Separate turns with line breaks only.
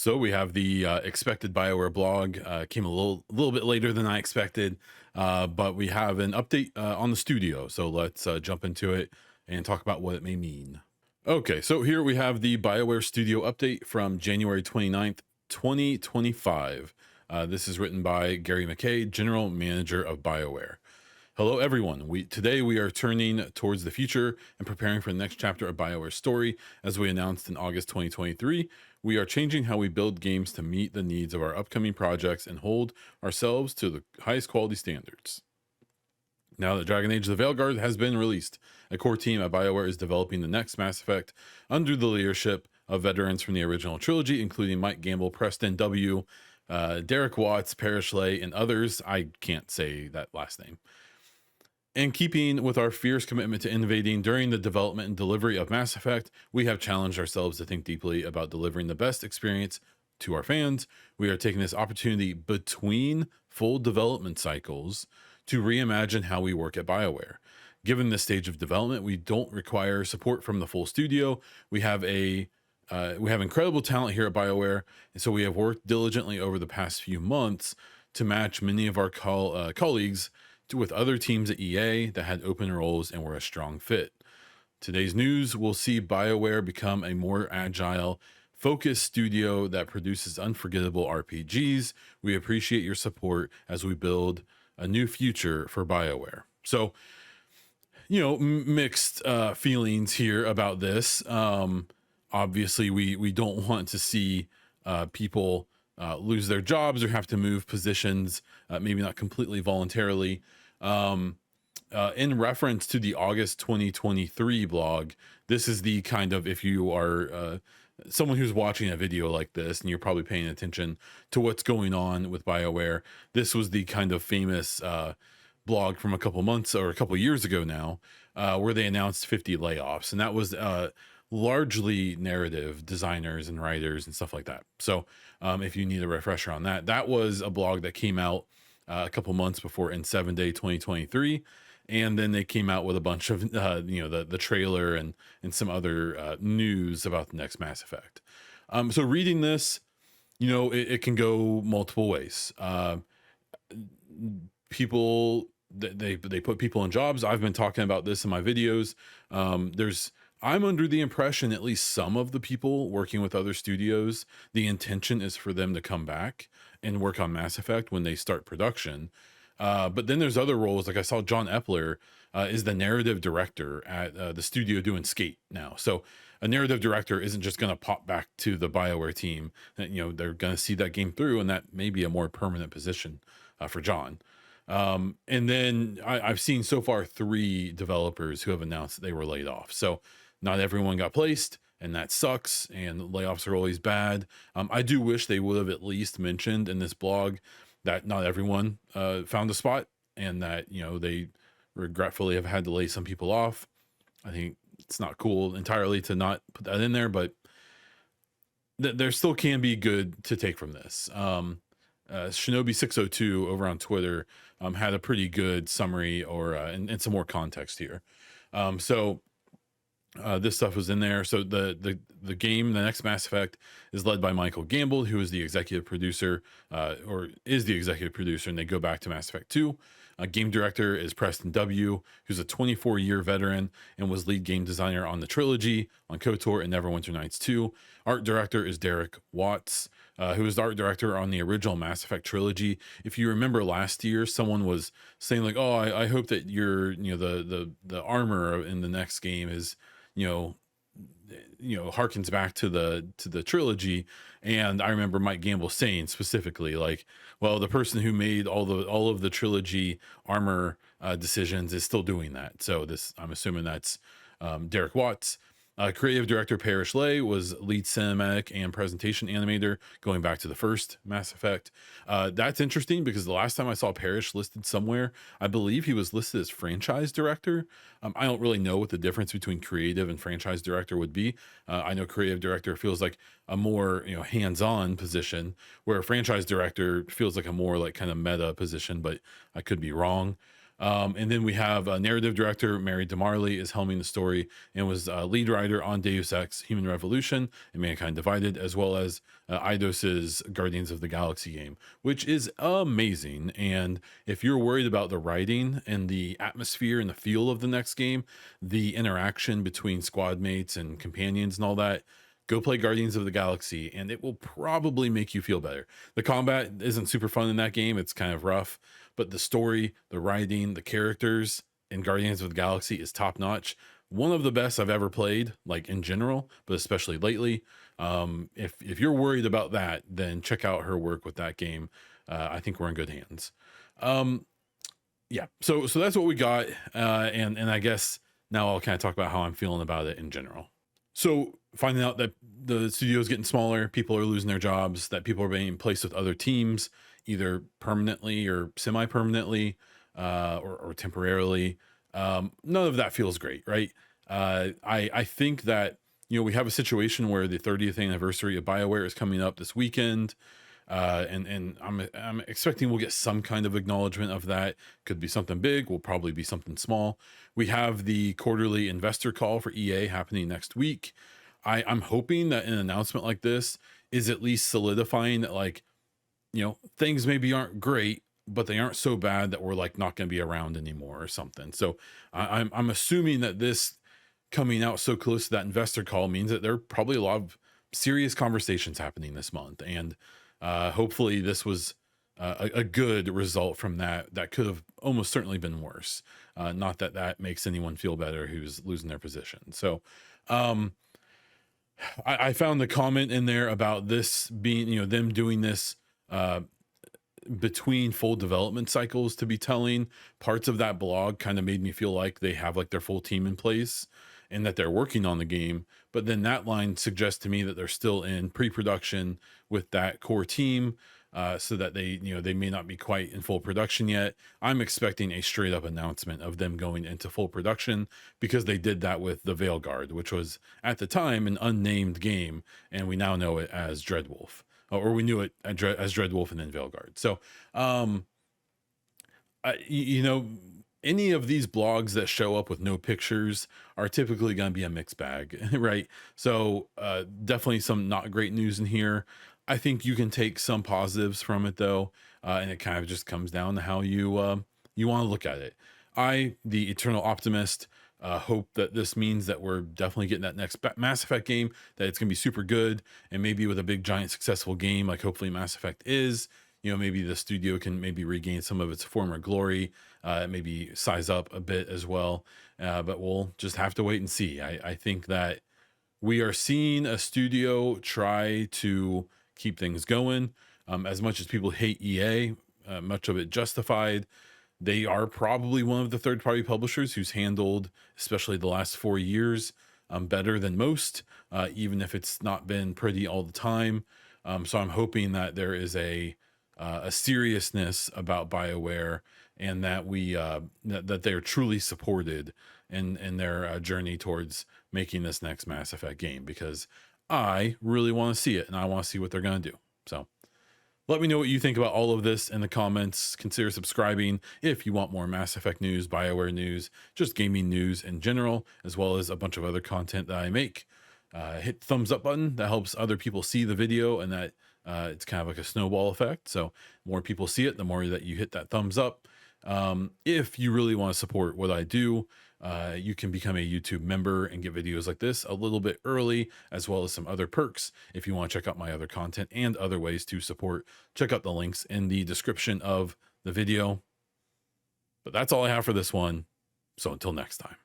So we have the expected BioWare blog. Came a little bit later than I expected, but we have an update on the studio. So let's jump into it and talk about what it may mean. Okay, so here we have the BioWare Studio update from January 29th, 2025. This is written by Gary McKay, General Manager of BioWare. Hello, everyone. Today we are turning towards the future and preparing for the next chapter of BioWare's story. As we announced in August 2023, we are changing how we build games to meet the needs of our upcoming projects and hold ourselves to the highest quality standards. Now that Dragon Age: The Veilguard has been released, a core team at BioWare is developing the next Mass Effect under the leadership of veterans from the original trilogy, including Mike Gamble, Preston W., Derek Watts, Parrish Lay, and others. I can't say that last name. In keeping with our fierce commitment to innovating during the development and delivery of Mass Effect, we have challenged ourselves to think deeply about delivering the best experience to our fans. We are taking this opportunity between full development cycles to reimagine how we work at BioWare. Given this stage of development, we don't require support from the full studio. We have incredible talent here at BioWare, and so we have worked diligently over the past few months to match many of our colleagues with other teams at EA that had open roles and were a strong fit. Today's news will see BioWare become a more agile, focused studio that produces unforgettable RPGs. We appreciate your support as we build a new future for BioWare. So, mixed feelings here about this. Obviously, we don't want to see people lose their jobs or have to move positions, maybe not completely voluntarily. In reference to the August 2023 blog, this is the kind of, if you are someone who's watching a video like this and you're probably paying attention to what's going on with BioWare, this was the kind of famous blog from a couple months or a couple years ago now, where they announced 50 layoffs. And that was largely narrative designers and writers and stuff like that. So if you need a refresher on that, that was a blog that came out a couple months before in 7-Day 2023. And then they came out with a bunch of, the trailer and some other news about the next Mass Effect. So reading this, it can go multiple ways. People, they put people in jobs. I've been talking about this in my videos. I'm under the impression, at least some of the people working with other studios, the intention is for them to come back and work on Mass Effect when they start production. But then there's other roles. Like I saw John Epler is the narrative director at the studio doing Skate now. So a narrative director isn't just going to pop back to the BioWare team. They're going to see that game through, and that may be a more permanent position for John. And then I've seen so far 3 developers who have announced that they were laid off. So not everyone got placed, and that sucks, and layoffs are always bad. I do wish they would have at least mentioned in this blog that not everyone found a spot, and that, they regretfully have had to lay some people off. I think it's not cool entirely to not put that in there, but there still can be good to take from this. Shinobi602 over on Twitter had a pretty good summary and some more context here. This stuff was in there. So the game, the next Mass Effect, is led by Michael Gamble, who is the executive producer, and they go back to Mass Effect 2. Game director is Preston W., who's a 24-year veteran and was lead game designer on the trilogy, on KOTOR, and Neverwinter Nights 2. Art director is Derek Watts, who was the art director on the original Mass Effect trilogy. If you remember last year, someone was saying like, "Oh, I hope that the armor in the next game is, harkens back to the trilogy." And I remember Mike Gamble saying specifically, like, well, the person who made all of the trilogy armor decisions is still doing that. So I'm assuming that's Derek Watts. Creative director Parrish Lay was lead cinematic and presentation animator going back to the first Mass Effect. That's interesting because the last time I saw Parrish listed somewhere, I believe he was listed as franchise director. I don't really know what the difference between creative and franchise director would be. I know creative director feels like a more hands-on position, where a franchise director feels like a more like kind of meta position, but I could be wrong. And then we have narrative director Mary DeMarley is helming the story and was lead writer on Deus Ex: Human Revolution and Mankind Divided, as well as Eidos's Guardians of the Galaxy game, which is amazing. And if you're worried about the writing and the atmosphere and the feel of the next game, the interaction between squad mates and companions and all that, go play Guardians of the Galaxy and it will probably make you feel better. The combat isn't super fun in that game, it's kind of rough, but the story, the writing, the characters in Guardians of the Galaxy is top notch. One of the best I've ever played, like in general, but especially lately. If you're worried about that, then check out her work with that game. I think we're in good hands. Um, yeah, so that's what we got, and I guess now I'll kind of talk about how I'm feeling about it in general. So finding out that the studio is getting smaller, people are losing their jobs, that people are being placed with other teams, either permanently or semi-permanently, or temporarily. None of that feels great, right? I think that we have a situation where the 30th anniversary of BioWare is coming up this weekend, and I'm expecting we'll get some kind of acknowledgement of that. Could be something big, will probably be something small. We have the quarterly investor call for EA happening next week. I'm hoping that an announcement like this is at least solidifying that, like, things maybe aren't great, but they aren't so bad that we're like not going to be around anymore or something. So I'm assuming that this coming out so close to that investor call means that there are probably a lot of serious conversations happening this month, and hopefully this was a good result from that. That could have almost certainly been worse. Not that that makes anyone feel better who's losing their position. So um, I found the comment in there about this being, them doing this uh, between full development cycles to be telling. Parts of that blog kind of made me feel like they have like their full team in place and that they're working on the game. But then that line suggests to me that they're still in pre-production with that core team, so that they may not be quite in full production yet. I'm expecting a straight up announcement of them going into full production, because they did that with the Veilguard, which was at the time an unnamed game, and we now know it as Dreadwolf, or we knew it as Dreadwolf and then Veilguard. So, any of these blogs that show up with no pictures are typically going to be a mixed bag, right? So, definitely some not great news in here. I think you can take some positives from it though, and it kind of just comes down to how you want to look at it. I, the eternal optimist, hope that this means that we're definitely getting that next Mass Effect game, that it's going to be super good, and maybe with a big giant successful game like hopefully Mass Effect is, maybe the studio can maybe regain some of its former glory, maybe size up a bit as well. But we'll just have to wait and see. I think that we are seeing a studio try to keep things going. As much as people hate EA, much of it justified. They are probably one of the third-party publishers who's handled, especially the last 4 years, better than most, even if it's not been pretty all the time. So I'm hoping that there is a seriousness about BioWare, and that that they're truly supported in their journey towards making this next Mass Effect game, because I really want to see it and I want to see what they're going to do. So let me know what you think about all of this in the comments. Consider subscribing if you want more Mass Effect news, BioWare news, just gaming news in general, as well as a bunch of other content that I make. Hit the thumbs up button. That helps other people see the video, and that it's kind of like a snowball effect. So more people see it, the more that you hit that thumbs up. If you really want to support what I do, you can become a YouTube member and get videos like this a little bit early, as well as some other perks. If you want to check out my other content and other ways to support, check out the links in the description of the video. But that's all I have for this one. So until next time.